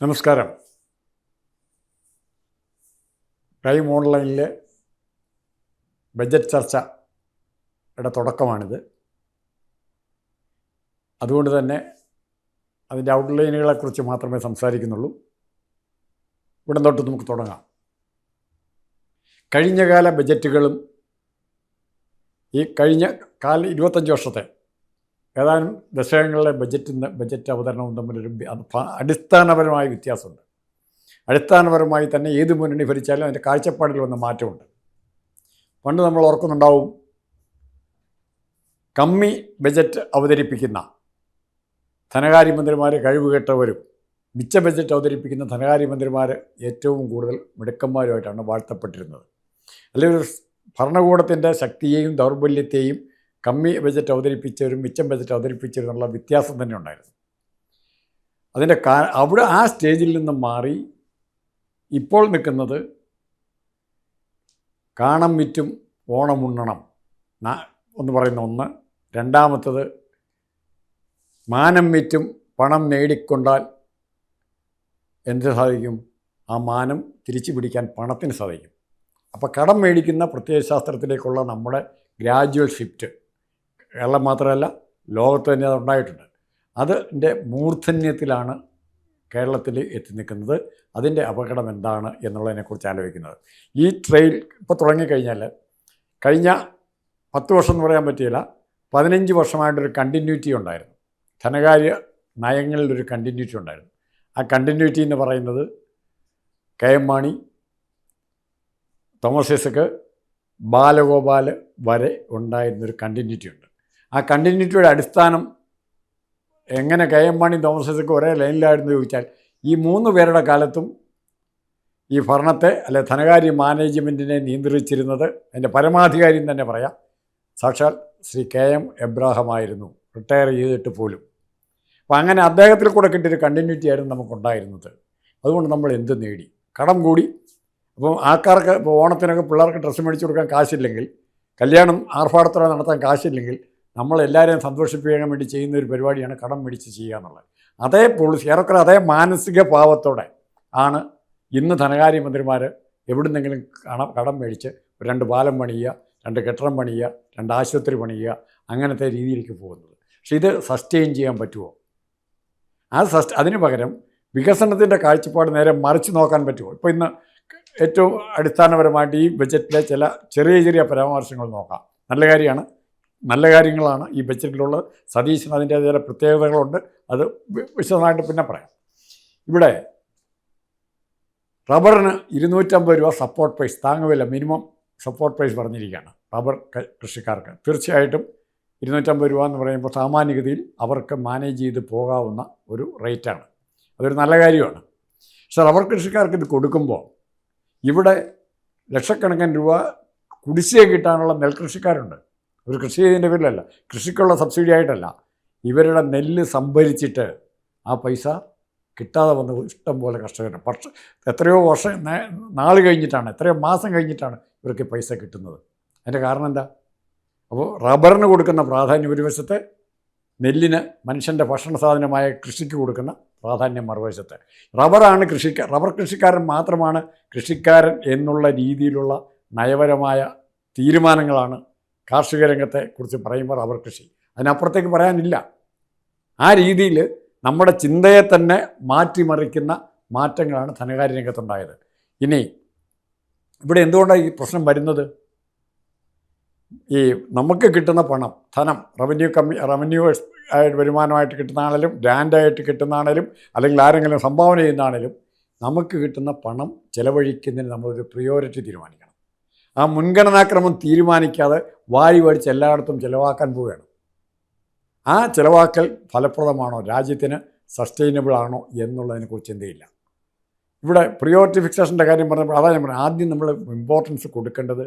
നമസ്കാരം. Prime ഓൺലൈനിലെ budget ചർച്ചയുടെ തുടക്കമാണിത്. അതുകൊണ്ട് തന്നെ അതിൻ്റെ ഔട്ട്ലൈനുകളെക്കുറിച്ച് മാത്രമേ സംസാരിക്കുന്നുള്ളൂ. ഇവിടെ തൊട്ട് നമുക്ക് തുടങ്ങാം. കഴിഞ്ഞകാല ബജറ്റുകളും ഈ കഴിഞ്ഞ 25 വർഷത്തെ ഏതാനും ദശകങ്ങളിലെ ബജറ്റ് അവതരണവും തമ്മിലൊരു അടിസ്ഥാനപരമായ വ്യത്യാസമുണ്ട്. അടിസ്ഥാനപരമായി തന്നെ ഏത് മുന്നണി ഭരിച്ചാലും അതിൻ്റെ കാഴ്ചപ്പാടിൽ വന്ന മാറ്റമുണ്ട്. പണ്ട് നമ്മൾ ഓർക്കുന്നുണ്ടാവും, കമ്മി ബജറ്റ് അവതരിപ്പിക്കുന്ന ധനകാര്യമന്ത്രിമാർ കഴിവുകെട്ടവരും മിച്ച ബജറ്റ് അവതരിപ്പിക്കുന്ന ധനകാര്യമന്ത്രിമാർ ഏറ്റവും കൂടുതൽ മിടുക്കന്മാരുമായിട്ടാണ് വാഴ്ത്തപ്പെട്ടിരുന്നത്. അല്ലെങ്കിൽ ഒരു ഭരണകൂടത്തിൻ്റെ ശക്തിയെയും ദൗർബല്യത്തെയും കമ്മി ബജറ്റ് അവതരിപ്പിച്ചവരും മിച്ചം ബജറ്റ് അവതരിപ്പിച്ചവരും എന്നുള്ള വ്യത്യാസം തന്നെ ഉണ്ടായിരുന്നു. അതിൻ്റെ അവിടെ ആ സ്റ്റേജിൽ നിന്നും മാറി ഇപ്പോൾ നിൽക്കുന്നത് കാണം വിറ്റും ഓണമുണ്ണണം എന്ന് പറയുന്ന ഒന്ന്. രണ്ടാമത്തത് മാനം വിറ്റും പണം നേടിക്കൊണ്ടാൽ എന്ത് സാധിക്കും? ആ മാനം തിരിച്ചു പിടിക്കാൻ പണത്തിന് സാധിക്കും. അപ്പോൾ കടം മേടിക്കുന്ന പ്രത്യയശാസ്ത്രത്തിലേക്കുള്ള നമ്മുടെ ഗ്രാജുവൽ ഷിഫ്റ്റ് കേരളം മാത്രമല്ല ലോകത്ത് തന്നെ അതുണ്ടായിട്ടുണ്ട്. അതിൻ്റെ മൂർധന്യത്തിലാണ് കേരളത്തിൽ എത്തി നിൽക്കുന്നത്. അതിൻ്റെ അപകടം എന്താണ് എന്നുള്ളതിനെക്കുറിച്ച് ആലോചിക്കുന്നത്. ഈ ട്രെയിൽ ഇപ്പോൾ തുടങ്ങിക്കഴിഞ്ഞാൽ കഴിഞ്ഞ 10 വർഷം എന്ന് പറയാൻ പറ്റിയില്ല, 15 വർഷമായിട്ടൊരു കണ്ടിന്യൂറ്റി ഉണ്ടായിരുന്നു. ധനകാര്യ നയങ്ങളിലൊരു കണ്ടിന്യൂറ്റി ഉണ്ടായിരുന്നു. ആ കണ്ടിന്യൂറ്റി എന്ന് പറയുന്നത് കെ.എം. മാണി, തോമസ് ഐസക്, ബാലഗോപാൽ വരെ ഉണ്ടായിരുന്നൊരു കണ്ടിന്യൂറ്റി ഉണ്ട്. ആ കണ്ടിന്യൂറ്റിയുടെ അടിസ്ഥാനം എങ്ങനെ കെ.എം. മാണി, തോമസ് ഐസക് ഒരേ ലൈനിലായിരുന്നു ചോദിച്ചാൽ, ഈ 3 പേരുടെ കാലത്തും ഈ ഭരണത്തെ അല്ലെ ധനകാര്യ മാനേജ്മെൻറ്റിനെ നിയന്ത്രിച്ചിരുന്നത്, അതിൻ്റെ പരമാധികാരി തന്നെ പറയാം, സാക്ഷാൽ ശ്രീ കെ.എം. എബ്രാഹാം ആയിരുന്നു, റിട്ടയർ ചെയ്തിട്ട് പോലും. അപ്പോൾ അങ്ങനെ അദ്ദേഹത്തിൽ കൂടെ കിട്ടിയൊരു കണ്ടിന്യൂറ്റി ആയിരുന്നു നമുക്കുണ്ടായിരുന്നത്. അതുകൊണ്ട് നമ്മൾ എന്ത് നേടി? കടം കൂടി. അപ്പം ആൾക്കാർക്ക് ഇപ്പോൾ ഓണത്തിനൊക്കെ പിള്ളേർക്ക് ഡ്രസ്സ് മേടിച്ച് കൊടുക്കാൻ കാശില്ലെങ്കിൽ, കല്യാണം ആർഭാടത്തോടെ നടത്താൻ കാശില്ലെങ്കിൽ, നമ്മളെല്ലാവരെയും സന്തോഷിപ്പിക്കാൻ വേണ്ടി ചെയ്യുന്ന ഒരു പരിപാടിയാണ് കടം മേടിച്ച് ചെയ്യുക എന്നുള്ളത്. അതേ പോളിസി, ഏറെക്കുറെ അതേ മാനസിക ഭാവത്തോടെ ആണ് ഇന്ന് ധനകാര്യമന്ത്രിമാർ എവിടുന്നെങ്കിലും കടം മേടിച്ച് 2 പാലം പണിയുക, 2 കെട്ടിടം പണിയുക, 2 ആശുപത്രി പണിയുക, അങ്ങനത്തെ രീതിയിലേക്ക് പോകുന്നത്. പക്ഷേ ഇത് സസ്റ്റെയിൻ ചെയ്യാൻ പറ്റുമോ? അതിന് പകരം വികസനത്തിൻ്റെ കാഴ്ചപ്പാട് നേരെ മറിച്ച് നോക്കാൻ പറ്റുമോ? ഇപ്പോൾ ഇന്ന് ഏറ്റവും അടിസ്ഥാനപരമായിട്ട് ഈ ബജറ്റിലെ ചില ചെറിയ പരാമർശങ്ങൾ നോക്കാം. നല്ല കാര്യങ്ങളാണ് ഈ ബജറ്റിലുള്ളത്. സതീശന് അതിൻ്റെ ചില പ്രത്യേകതകളുണ്ട്, അത് വിശദമായിട്ട് പിന്നെ പറയാം. ഇവിടെ റബ്ബറിന് 250 രൂപ സപ്പോർട്ട് പ്രൈസ്, താങ്ങുവില മിനിമം സപ്പോർട്ട് പ്രൈസ് പറഞ്ഞിരിക്കുകയാണ് റബ്ബർ കൃഷിക്കാർക്ക്. തീർച്ചയായിട്ടും 250 രൂപ എന്ന് പറയുമ്പോൾ സാമാന്യഗതിയിൽ അവർക്ക് മാനേജ് ചെയ്ത് പോകാവുന്ന ഒരു റേറ്റാണ്. അതൊരു നല്ല കാര്യമാണ്. പക്ഷേ റബ്ബർ കൃഷിക്കാർക്ക് ഇത് കൊടുക്കുമ്പോൾ ഇവിടെ ലക്ഷക്കണക്കിന് രൂപ കുടിശ്ശിക കിട്ടാനുള്ള നെൽകൃഷിക്കാരുണ്ട്. ഒരു കൃഷി ചെയ്തതിൻ്റെ പേരിലല്ല, കൃഷിക്കുള്ള സബ്സിഡി ആയിട്ടല്ല, ഇവരുടെ നെല്ല് സംഭരിച്ചിട്ട് ആ പൈസ കിട്ടാതെ വന്ന് ഇഷ്ടം പോലെ കർഷകരുണ്ട്. എത്രയോ നാൾ കഴിഞ്ഞിട്ടാണ്, എത്രയോ മാസം കഴിഞ്ഞിട്ടാണ് ഇവർക്ക് പൈസ കിട്ടുന്നത്. അതിൻ്റെ കാരണം എന്താ? അപ്പോൾ റബ്ബറിന് കൊടുക്കുന്ന പ്രാധാന്യം ഒരു വശത്ത്, നെല്ലിന് മനുഷ്യൻ്റെ ഭക്ഷണ സാധനമായ കൃഷിക്ക് കൊടുക്കുന്ന പ്രാധാന്യം മറുവശത്ത്. റബ്ബർ കൃഷിക്കാരൻ മാത്രമാണ് കൃഷിക്കാരൻ എന്നുള്ള രീതിയിലുള്ള നയപരമായ തീരുമാനങ്ങളാണ് കാർഷിക രംഗത്തെക്കുറിച്ച് പറയുമ്പോൾ റബ്ബർ കൃഷി. അതിനപ്പുറത്തേക്ക് പറയാനില്ല. ആ രീതിയിൽ നമ്മുടെ ചിന്തയെ തന്നെ മാറ്റിമറിക്കുന്ന മാറ്റങ്ങളാണ് ധനകാര്യ രംഗത്തുണ്ടായത്. ഇനി ഇവിടെ എന്തുകൊണ്ടാണ് ഈ പ്രശ്നം വരുന്നത്? ഈ നമുക്ക് കിട്ടുന്ന പണം, ധനം, റവന്യൂ വരുമാനമായിട്ട് കിട്ടുന്നതാണേലും ഗ്രാൻഡായിട്ട് കിട്ടുന്നതാണേലും അല്ലെങ്കിൽ ആരെങ്കിലും സംഭാവന ചെയ്യുന്നതാണേലും, നമുക്ക് കിട്ടുന്ന പണം ചിലവഴിക്കുന്നതിന് നമ്മളൊരു പ്രിയോറിറ്റി തീരുമാനിക്കണം. ആ മുൻഗണനാക്രമം തീരുമാനിക്കാതെ വാരി വടിച്ച് എല്ലായിടത്തും ചിലവാക്കാൻ പോവുകയാണ്. ആ ചിലവാക്കൽ ഫലപ്രദമാണോ, രാജ്യത്തിന് സസ്റ്റൈനബിൾ ആണോ എന്നുള്ളതിനെക്കുറിച്ച് ചിന്തയില്ല. ഇവിടെ പ്രിയോറിറ്റി ഫിക്സേഷൻ്റെ കാര്യം പറഞ്ഞപ്പോൾ അതാണ് ഞാൻ പറഞ്ഞത്. ആദ്യം നമ്മൾ ഇമ്പോർട്ടൻസ് കൊടുക്കേണ്ടത്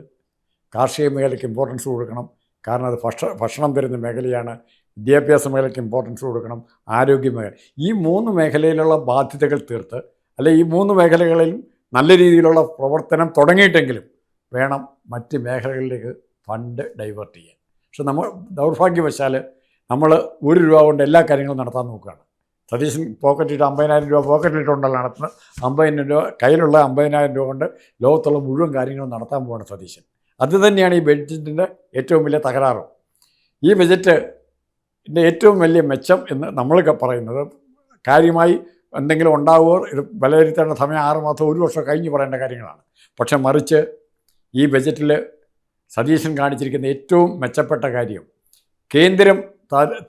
കാർഷിക മേഖലയ്ക്ക് ഇമ്പോർട്ടൻസ് കൊടുക്കണം. കാരണം അത് ഭക്ഷണം തരുന്ന മേഖലയാണ്. വിദ്യാഭ്യാസ മേഖലയ്ക്ക് ഇമ്പോർട്ടൻസ് കൊടുക്കണം. ആരോഗ്യ മേഖല, ഈ 3 മേഖലയിലുള്ള ബാധ്യതകൾ തീർത്ത്, അല്ലെ ഈ 3 മേഖലകളിലും നല്ല രീതിയിലുള്ള പ്രവർത്തനം തുടങ്ങിയിട്ടെങ്കിലും വേണം മറ്റ് മേഖലകളിലേക്ക് ഫണ്ട് ഡൈവേർട്ട് ചെയ്യാൻ. പക്ഷെ നമ്മൾ ദൗർഭാഗ്യവശാൽ നമ്മൾ 1 രൂപ കൊണ്ട് എല്ലാ കാര്യങ്ങളും നടത്താൻ നോക്കുകയാണ്. സതീശൻ പോക്കറ്റിട്ട് 50,000 രൂപ പോക്കറ്റിട്ടുണ്ടല്ലോ നടത്തുന്നത്. 50,000 രൂപ കയ്യിലുള്ള 50,000 രൂപ കൊണ്ട് ലോകത്തുള്ള മുഴുവൻ കാര്യങ്ങളും നടത്താൻ പോവാണ് സതീശൻ. അത് തന്നെയാണ് ഈ ബഡ്ജറ്റിൻ്റെ ഏറ്റവും വലിയ തകരാറ്. ഈ ബജറ്റിൻ്റെ ഏറ്റവും വലിയ മെച്ചം എന്ന് നമ്മളൊക്കെ പറയുന്നത് കാര്യമായി എന്തെങ്കിലും ഉണ്ടാവുമോ ഇത് വിലയിരുത്തേണ്ട സമയം 6 മാസം 1 വർഷം കഴിഞ്ഞ് പറയേണ്ട കാര്യങ്ങളാണ്. പക്ഷെ മറിച്ച് ഈ ബജറ്റിൽ സതീശൻ കാണിച്ചിരിക്കുന്ന ഏറ്റവും മെച്ചപ്പെട്ട കാര്യം കേന്ദ്രം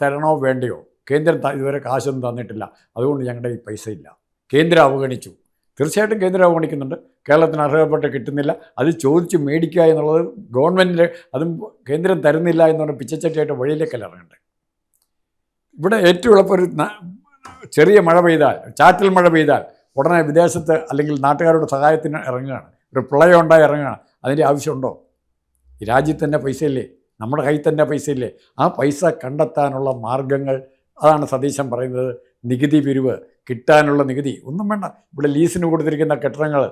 തരണോ വേണ്ടയോ, കേന്ദ്രം ഇതുവരെ കാശൊന്നും തന്നിട്ടില്ല, അതുകൊണ്ട് ഞങ്ങളുടെ ഈ പൈസ ഇല്ല, കേന്ദ്രം അവഗണിച്ചു. തീർച്ചയായിട്ടും കേന്ദ്രം അവഗണിക്കുന്നുണ്ട്, കേരളത്തിന് അർഹതപ്പെട്ട് കിട്ടുന്നില്ല, അത് ചോദിച്ച് മേടിക്കുക എന്നുള്ളത് ഗവൺമെൻറ്റിൽ, അതും കേന്ദ്രം തരുന്നില്ല എന്ന് പറഞ്ഞാൽ പിച്ചച്ചട്ടിയായിട്ട് വഴിയിലേക്കല്ല ഇറങ്ങണ്ടേ. ഇവിടെ ഏറ്റവും എളുപ്പം ഒരു ചെറിയ മഴ പെയ്താൽ, ചാറ്റൽ മഴ പെയ്താൽ ഉടനെ വിദേശത്ത് അല്ലെങ്കിൽ നാട്ടുകാരുടെ സഹായത്തിന് ഇറങ്ങുകയാണ്, ഒരു പ്രളയം ഉണ്ടായി ഇറങ്ങുകയാണ്. അതിൻ്റെ ആവശ്യമുണ്ടോ? ഈ രാജ്യത്ത് തന്നെ പൈസയില്ലേ, നമ്മുടെ കയ്യിൽ തന്നെ പൈസയില്ലേ? ആ പൈസ കണ്ടെത്താനുള്ള മാർഗങ്ങൾ, അതാണ് സതീശൻ പറയുന്നത്. നികുതി പിരിവ്, കിട്ടാനുള്ള നികുതി ഒന്നും വേണ്ട. ഇവിടെ ലീസിന് കൊടുത്തിരിക്കുന്ന കെട്ടിടങ്ങൾ,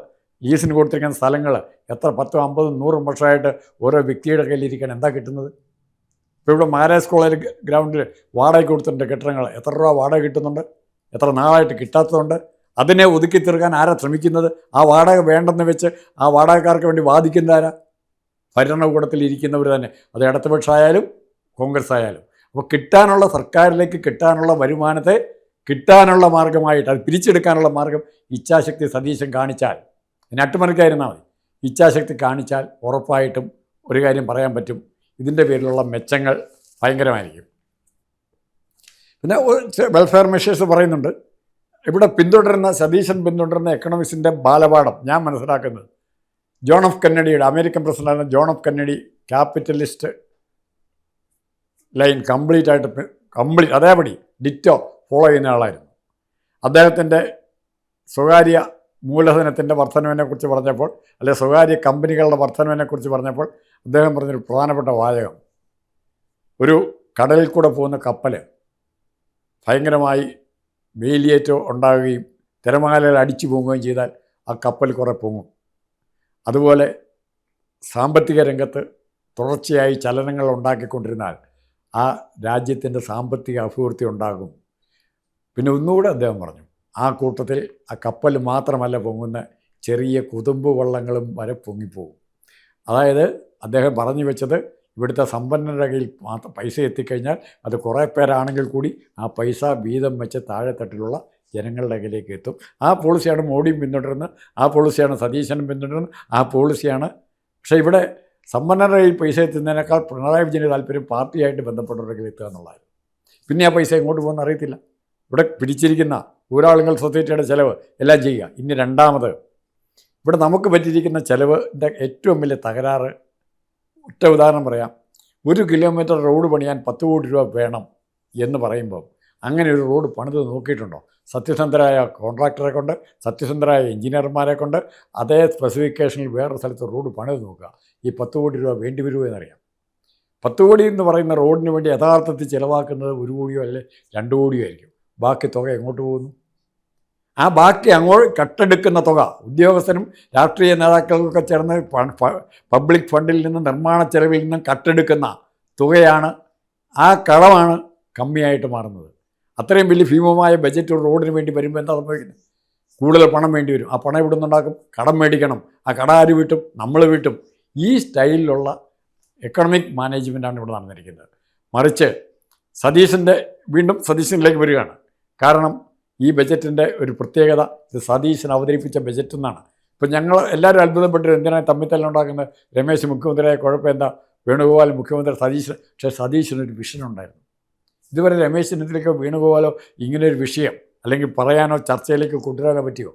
ലീസിന് കൊടുത്തിരിക്കുന്ന സ്ഥലങ്ങൾ എത്ര 10, 50, 100 വർഷമായിട്ട് ഓരോ വ്യക്തിയുടെ കയ്യിലിരിക്കാൻ എന്താ കിട്ടുന്നത്? ഇപ്പോൾ ഇവിടെ മഹാരാജ് കോളേജ് ഗ്രൗണ്ടിൽ വാടകയ്ക്ക് കൊടുത്തിട്ടുണ്ട് കെട്ടിടങ്ങൾ. എത്ര രൂപ വാടക കിട്ടുന്നുണ്ട്? എത്ര നാളായിട്ട് കിട്ടാത്തതുണ്ട്? അതിനെ ഒതുക്കി തീർക്കാൻ ആരാ ശ്രമിക്കുന്നത്? ആ വാടക വേണ്ടെന്ന് വെച്ച് ആ വാടകക്കാർക്ക് വേണ്ടി വാദിക്കുന്ന ആരാ? ഭരണകൂടത്തിൽ ഇരിക്കുന്നവർ തന്നെ, അത് ഇടതുപക്ഷമായാലും കോൺഗ്രസ് ആയാലും. അപ്പോൾ കിട്ടാനുള്ള, സർക്കാരിലേക്ക് കിട്ടാനുള്ള വരുമാനത്തെ കിട്ടാനുള്ള മാർഗമായിട്ട്, അത് പിരിച്ചെടുക്കാനുള്ള മാർഗം ഇച്ഛാശക്തി സതീശൻ കാണിച്ചാൽ, അതിന് അട്ടിമറിക്കാതിരുന്നാൽ മതി. ഇച്ഛാശക്തി കാണിച്ചാൽ ഉറപ്പായിട്ടും ഒരു കാര്യം പറയാൻ പറ്റും, ഇതിൻ്റെ പേരിലുള്ള മെച്ചങ്ങൾ ഭയങ്കരമായിരിക്കും. പിന്നെ വെൽഫെയർ മെഷേഴ്സ് പറയുന്നുണ്ട്. ഇവിടെ സതീശൻ പിന്തുടരുന്ന എക്കണോമിക്സിൻ്റെ ബാലപാഠം ഞാൻ മനസ്സിലാക്കുന്നത് ജോൺ എഫ് കെന്നഡിയുടെ, അമേരിക്കൻ പ്രസിഡൻ്റായിരുന്ന John F Kennedy capitalist line complete അതേപടി ഡിറ്റോ ഫോളോ ചെയ്യുന്ന ആളായിരുന്നു. അദ്ദേഹത്തിൻ്റെ സ്വകാര്യ മൂലധനത്തിൻ്റെ വർധനവിനെക്കുറിച്ച് പറഞ്ഞപ്പോൾ, അല്ലെങ്കിൽ സ്വകാര്യ കമ്പനികളുടെ വർധനവിനെക്കുറിച്ച് പറഞ്ഞപ്പോൾ അദ്ദേഹം പറഞ്ഞൊരു പ്രധാനപ്പെട്ട വാചകം, ഒരു കടലിൽ കൂടെ പോകുന്ന കപ്പൽ ഭയങ്കരമായി വേലിയേറ്റം ഉണ്ടാകുകയും തിരമാലകൾ അടിച്ചു പോകുകയും ചെയ്താൽ ആ കപ്പൽ കുറേ പൊങ്ങും. അതുപോലെ സാമ്പത്തിക രംഗത്ത് തുടർച്ചയായി ചലനങ്ങൾ ഉണ്ടാക്കിക്കൊണ്ടിരുന്നാൽ ആ രാജ്യത്തിൻ്റെ സാമ്പത്തിക അഭിവൃദ്ധി ഉണ്ടാകും. പിന്നെ ഒന്നുകൂടെ അദ്ദേഹം പറഞ്ഞു, ആ കൂട്ടത്തിൽ ആ കപ്പൽ മാത്രമല്ല പൊങ്ങുന്ന, ചെറിയ കുതുമ്പ് വള്ളങ്ങളും വരെ പൊങ്ങിപ്പോകും. അതായത് അദ്ദേഹം പറഞ്ഞു വെച്ചത്, ഇവിടുത്തെ സമ്പന്നരുടെ കയ്യിൽ മാത്രം പൈസ എത്തിക്കഴിഞ്ഞാൽ അത് കുറേ പേരാണെങ്കിൽ കൂടി ആ പൈസ വീതം വെച്ച് താഴെത്തട്ടിലുള്ള ജനങ്ങളുടെ കയ്യിലേക്ക് എത്തും. ആ പോളിസിയാണ് മോഡിയും പിന്തുടരുന്നത്, ആ പോളിസിയാണ് സതീശനും പിന്തുടരുന്നത്, ആ പോളിസിയാണ്. പക്ഷേ ഇവിടെ സമ്പന്നരുടെ കയ്യിൽ പൈസ എത്തുന്നതിനേക്കാൾ പിണറായി വിജയൻ്റെ താല്പര്യം പാർട്ടിയായിട്ട് ബന്ധപ്പെട്ടവരുടെ കയ്യിൽ എത്തുക എന്നുള്ളതായിരുന്നു. പിന്നെ ആ പൈസ എങ്ങോട്ട് പോകുമെന്ന് അറിയത്തില്ല. ഇവിടെ പിടിച്ചിരിക്കുന്ന ഊരാളുകൾ സൊസൈറ്റിയുടെ ചിലവ് എല്ലാം ചെയ്യുക. ഇനി രണ്ടാമത് ഇവിടെ നമുക്ക് പറ്റിയിരിക്കുന്ന ചിലവിൻ്റെ ഏറ്റവും വലിയ തകരാറ്, ഒറ്റ ഉദാഹരണം പറയാം. 1 കിലോമീറ്റർ റോഡ് പണിയാൻ 10 കോടി രൂപ വേണം എന്ന് പറയുമ്പോൾ അങ്ങനെ ഒരു റോഡ് പണിത് നോക്കിയിട്ടുണ്ടോ? സത്യസന്ധരായ കോൺട്രാക്ടറെ കൊണ്ട്, സത്യസന്ധരായ എഞ്ചിനീയർമാരെ കൊണ്ട് അതേ സ്പെസിഫിക്കേഷനിൽ വേറൊരു സ്ഥലത്ത് റോഡ് പണിത് നോക്കുക. ഈ 10 കോടി രൂപ വേണ്ടി വരുമോ എന്നറിയാം. 10 കോടി എന്ന് പറയുന്ന റോഡിന് വേണ്ടി യഥാർത്ഥത്തിൽ ചിലവാക്കുന്നത് 1 കോടിയോ അല്ലെങ്കിൽ 2 കോടിയോ ആയിരിക്കും. ബാക്കി തുക എങ്ങോട്ട് പോകുന്നു? ആ ബാക്കി അങ്ങോട്ട് കട്ടെടുക്കുന്ന തുക ഉദ്യോഗസ്ഥരും രാഷ്ട്രീയ നേതാക്കൾക്കൊക്കെ ചേർന്ന് പബ്ലിക് ഫണ്ടിൽ നിന്ന്, നിർമ്മാണ ചെലവിൽ നിന്നും കട്ടെടുക്കുന്ന തുകയാണ്, ആ കടമാണ് കമ്മിയായിട്ട് മാറുന്നത്. അത്രയും വലിയ ഭീമമായ ബജറ്റ് ഒരു റോഡിന് വേണ്ടി വരുമ്പോൾ എന്താ സംഭവിക്കുന്നത്? കൂടുതൽ പണം വേണ്ടി വരും. ആ പണം ഇവിടെ നിന്നുണ്ടാക്കും, കടം മേടിക്കണം. ആ കട ആര് വീട്ടും? നമ്മൾ വീട്ടും. ഈ സ്റ്റൈലിലുള്ള എക്കണോമിക് മാനേജ്മെൻറ്റാണ് ഇവിടെ നടന്നിരിക്കുന്നത്. മറിച്ച് വീണ്ടും സതീശനിലേക്ക് വരികയാണ്. കാരണം ഈ ബജറ്റിൻ്റെ ഒരു പ്രത്യേകത, ഇത് സതീശൻ അവതരിപ്പിച്ച ബജറ്റ് എന്നാണ്. ഇപ്പം ഞങ്ങൾ എല്ലാവരും അത്ഭുതപ്പെട്ട് എന്തിനാണ് തമ്മിത്തല്ല് ഉണ്ടാക്കുന്നത്? രമേശ് മുഖ്യമന്ത്രിയായ കുഴപ്പം എന്താ? വേണുഗോപാൽ മുഖ്യമന്ത്രി, സതീശൻ. പക്ഷേ സതീശനൊരു വിഷൻ ഉണ്ടായിരുന്നു. ഇതുവരെ രമേശ് ചെന്നിത്തലയ്ക്കോ വേണുഗോപാലോ ഇങ്ങനെയൊരു വിഷയം അല്ലെങ്കിൽ പറയാനോ ചർച്ചയിലേക്ക് കൊണ്ടുവരാനോ പറ്റിയോ?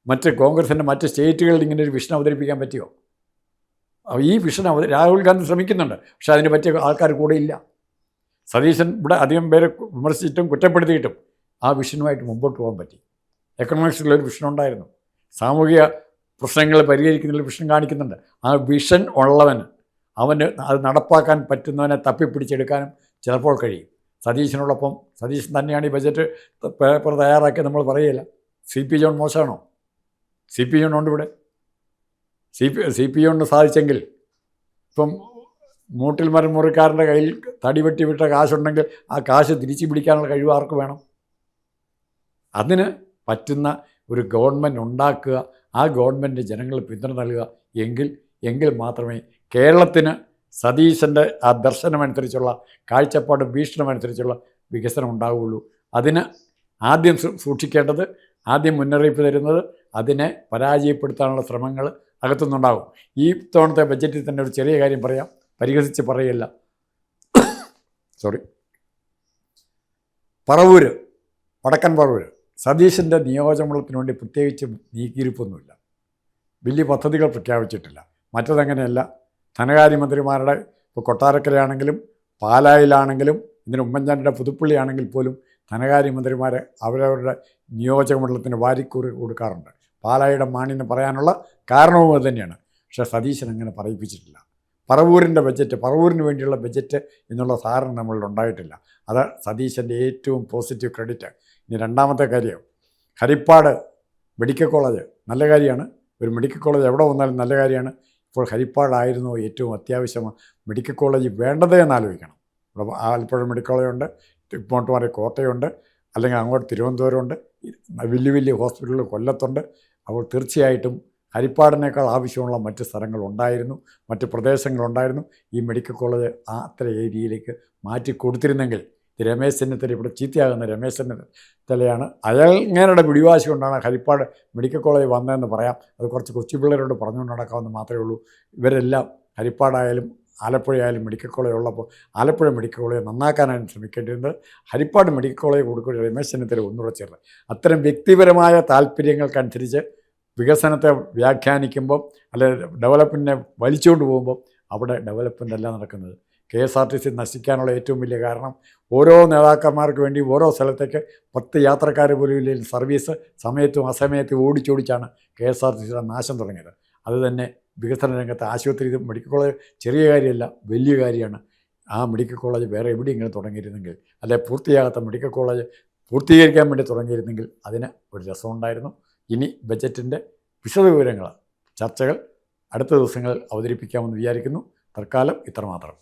മറ്റ് കോൺഗ്രസിൻ്റെ മറ്റ് സ്റ്റേറ്റുകളിൽ ഇങ്ങനെയൊരു വിഷൻ അവതരിപ്പിക്കാൻ പറ്റിയോ? ഈ വിഷൻ രാഹുൽ ഗാന്ധി ശ്രമിക്കുന്നുണ്ട്, പക്ഷേ അതിന് പറ്റിയ ആൾക്കാർ കൂടെ ഇല്ല. സതീശൻ ഇവിടെ അധികം പേരെ വിമർശിച്ചിട്ടും കുറ്റപ്പെടുത്തിയിട്ടും ആ വിഷനുമായിട്ട് മുമ്പോട്ട് പോകാൻ പറ്റി. എക്കണോമിക്സിലൊരു വിഷൻ ഉണ്ടായിരുന്നു, സാമൂഹിക പ്രശ്നങ്ങൾ പരിഹരിക്കുന്നതിൽ വിഷൻ കാണിക്കുന്നുണ്ട്. ആ വിഷൻ ഉള്ളവന്, അവന് അത് നടപ്പാക്കാൻ പറ്റുന്നവനെ തപ്പിപ്പിടിച്ചെടുക്കാനും ചിലപ്പോൾ കഴിയും. സതീശനോടൊപ്പം സതീശൻ തന്നെയാണ് ഈ ബജറ്റ് പേപ്പർ തയ്യാറാക്കി നമ്മൾ പറയുകയില്ല. CP ജോൺ മോശമാണോ? CP ജോൺ ഉണ്ട് ഇവിടെ. CP ജോണിന് സാധിച്ചെങ്കിൽ, ഇപ്പം മൂട്ടിൽ മരം മുറിക്കാരൻ്റെ കയ്യിൽ തടി വെട്ടി വിട്ട കാശുണ്ടെങ്കിൽ ആ കാശ് തിരിച്ചു പിടിക്കാനുള്ള കഴിവ് ആർക്ക് വേണം? അതിന് പറ്റുന്ന ഒരു ഗവൺമെൻറ് ഉണ്ടാക്കുക, ആ ഗവൺമെൻറ് ജനങ്ങൾ പിന്തുണ നൽകുക. എങ്കിൽ മാത്രമേ കേരളത്തിന് സതീശൻ്റെ ആ ദർശനമനുസരിച്ചുള്ള കാഴ്ചപ്പാടും വീക്ഷണമനുസരിച്ചുള്ള വികസനം ഉണ്ടാവുകയുള്ളൂ. അതിന് ആദ്യം സൂക്ഷിക്കേണ്ടത്, ആദ്യം മുന്നറിയിപ്പ് തരുന്നത്, അതിനെ പരാജയപ്പെടുത്താനുള്ള ശ്രമങ്ങൾ അകത്തുനിന്നുണ്ടാകും. ഈ തവണത്തെ ബഡ്ജറ്റിൽ തന്നെ ഒരു ചെറിയ കാര്യം പറയാം, പരിഹസിച്ച് പറയല്ല. പറവൂര്, വടക്കൻ പറവൂര് സതീശൻ്റെ നിയോജകമണ്ഡലത്തിന് വേണ്ടി പ്രത്യേകിച്ച് നീക്കിയിരിപ്പൊന്നുമില്ല, വലിയ പദ്ധതികൾ പ്രഖ്യാപിച്ചിട്ടില്ല. മറ്റതങ്ങനെയല്ല, ധനകാര്യമന്ത്രിമാരുടെ ഇപ്പോൾ കൊട്ടാരക്കരയാണെങ്കിലും പാലായിലാണെങ്കിലും ഇതിന് ഉമ്മൻചാണ്ടിയുടെ പുതുപ്പള്ളിയാണെങ്കിൽ പോലും ധനകാര്യമന്ത്രിമാരെ അവരവരുടെ നിയോജകമണ്ഡലത്തിന് വാരിക്കൂറി കൊടുക്കാറുണ്ട്. പാലായുടെ മാണിന്ന് പറയാനുള്ള കാരണവും അത് തന്നെയാണ്. പക്ഷേ സതീശൻ അങ്ങനെ പറയിപ്പിച്ചിട്ടില്ല. പറവൂരിൻ്റെ ബഡ്ജറ്റ്, പറവൂരിന് വേണ്ടിയുള്ള ബഡ്ജറ്റ് എന്നുള്ള ധാരണ നമ്മളിൽ ഉണ്ടായിട്ടില്ല. അത് സതീശൻ്റെ ഏറ്റവും പോസിറ്റീവ് ക്രെഡിറ്റ്. ഇനി രണ്ടാമത്തെ കാര്യം, ഹരിപ്പാട് മെഡിക്കൽ കോളേജ് നല്ല കാര്യമാണ്. ഒരു മെഡിക്കൽ കോളേജ് എവിടെ വന്നാലും നല്ല കാര്യമാണ്. ഇപ്പോൾ ഹരിപ്പാടായിരുന്നു ഏറ്റവും അത്യാവശ്യം മെഡിക്കൽ കോളേജ് വേണ്ടതേ എന്ന് ആലോചിക്കണം. ഇവിടെ ആലപ്പുഴ മെഡിക്കൽ കോളേജുണ്ട്, ഇങ്ങോട്ട് മാറി കോട്ടയമുണ്ട്, അല്ലെങ്കിൽ അങ്ങോട്ട് തിരുവനന്തപുരമുണ്ട്, വലിയ ഹോസ്പിറ്റലുകൾ കൊല്ലത്തുണ്ട്. അപ്പോൾ തീർച്ചയായിട്ടും ഹരിപ്പാടിനേക്കാൾ ആവശ്യമുള്ള മറ്റ് സ്ഥലങ്ങളുണ്ടായിരുന്നു, മറ്റ് പ്രദേശങ്ങളുണ്ടായിരുന്നു. ഈ മെഡിക്കൽ കോളേജ് അത്ര ഏരിയയിലേക്ക് മാറ്റി കൊടുത്തിരുന്നെങ്കിൽ, രമേശ് ചെന്നിത്തല ഇവിടെ ചീത്തയാകുന്ന രമേശ് ചെന്നിത്തലയാണ്, അയാളുടെ പിടിവാശി കൊണ്ടാണ് ഹരിപ്പാട് മെഡിക്കൽ കോളേജ് വന്നതെന്ന് പറയാം. അത് കുറച്ച് കൊച്ചു പിള്ളേരോട് പറഞ്ഞുകൊണ്ട് നടക്കാമെന്ന് മാത്രമേ ഉള്ളൂ. ഇവരെല്ലാം ഹരിപ്പാടായാലും ആലപ്പുഴയായാലും മെഡിക്കൽ കോളേജ് ഉള്ളപ്പോൾ ആലപ്പുഴ മെഡിക്കൽ കോളേജ് നന്നാക്കാനാണ് ശ്രമിക്കേണ്ടിയിരുന്നത്. ഹരിപ്പാട് മെഡിക്കൽ കോളേജ് കൊടുക്കുക രമേശ് ചെന്നിത്തല ഒന്നുകൂടെ ചേർന്ന്. അത്തരം വ്യക്തിപരമായ താല്പര്യങ്ങൾക്കനുസരിച്ച് വികസനത്തെ വ്യാഖ്യാനിക്കുമ്പം, അല്ലെങ്കിൽ ഡെവലപ്മെൻറ്റിനെ വലിച്ചുകൊണ്ട് പോകുമ്പം അവിടെ ഡെവലപ്മെൻ്റ് അല്ല നടക്കുന്നത്. KSRTC നശിക്കാനുള്ള ഏറ്റവും വലിയ കാരണം ഓരോ നേതാക്കന്മാർക്ക് വേണ്ടി ഓരോ സ്ഥലത്തേക്ക് 10 യാത്രക്കാർ പോലും ഇല്ലെങ്കിൽ സർവീസ് സമയത്തും അസമയത്തും ഓടിച്ചോടിച്ചാണ് KSRTCയുടെ നാശം തുടങ്ങിയത്. അതുതന്നെ വികസന രംഗത്ത് ആശുപത്രി, മെഡിക്കൽ കോളേജ് ചെറിയ കാര്യമല്ല, വലിയ കാര്യമാണ്. ആ മെഡിക്കൽ കോളേജ് വേറെ എവിടെയെങ്കിലും തുടങ്ങിയിരുന്നെങ്കിൽ, അല്ലെ പൂർത്തിയാകാത്ത മെഡിക്കൽ കോളേജ് പൂർത്തീകരിക്കാൻ വേണ്ടി തുടങ്ങിയിരുന്നെങ്കിൽ അതിന് ഒരു രസമുണ്ടായിരുന്നു. ഇനി ബജറ്റിൻ്റെ വിശദവിവരങ്ങൾ, ചർച്ചകൾ അടുത്ത ദിവസങ്ങളിൽ അവതരിപ്പിക്കാമെന്ന് വിചാരിക്കുന്നു. തൽക്കാലം ഇത്രമാത്രം.